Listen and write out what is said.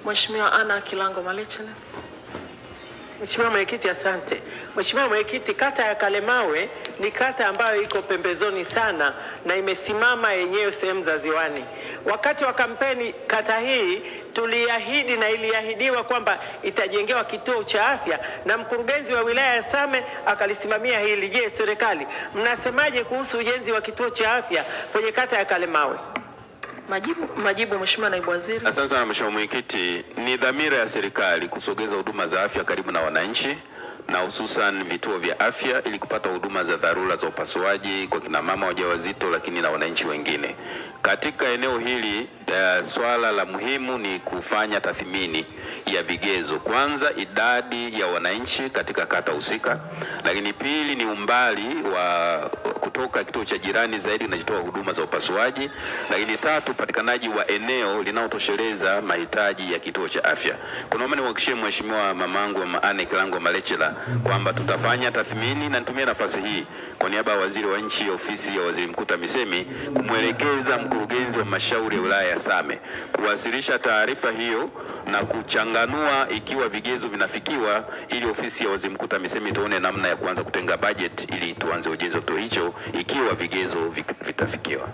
Mheshimiwa Anna Kilango Malechela. Mheshimiwa Mwenyekiti, asante. Mheshimiwa Mwenyekiti, kata ya Kalemawe ni kata ambayo iko pembezoni sana na imesimama yenyewe sehemu za ziwani. Wakati wa kampeni kata hii tuliahidi na iliahidiwa kwamba itajengewa kituo cha afya na mkurugenzi wa wilaya ya Same akalisimamia hili. Je, serikali mnasemaje kuhusu ujenzi wa kituo cha afya kwenye kata ya Kalemawe? Majibu Mheshimiwa Naibu Waziri. Asante sana Mheshimiwa Mwenyekiti, ni dhamira ya serikali kusogeza huduma za afya karibu na wananchi na hususan vituo vya afya ili kupata huduma za dharura za upasuaji kwa kina mama wajawazito, lakini na wananchi wengine. Katika eneo hili swala la muhimu ni kufanya tathmini ya vigezo. Kwanza, idadi ya wananchi katika kata husika, lakini pili ni umbali wa kutoka kituo cha jirani zaidi kinachotoa huduma za upasuaji, lakini tatu, upatikanaji wa eneo linalotosheleza mahitaji ya kituo cha afya. Kunaomba niwahakikishie Mheshimiwa mamangu Mama Anna Kilango Malechela kwamba tutafanya tathmini, na nitumie nafasi hii kwa niaba ya Waziri wa Nchi, Ofisi ya Waziri Mkuu TAMISEMI, kumwelekeza mkurugenzi wa Halmashauri ya wilaya ya Same kuwasilisha taarifa hiyo na kuchanganua ikiwa vigezo vinafikiwa, ili Ofisi ya Waziri Mkuu TAMISEMI tuone namna ya kuanza kutenga budget ili tuanze ujenzi wa kituo hicho ikiwa vigezo vitafikiwa.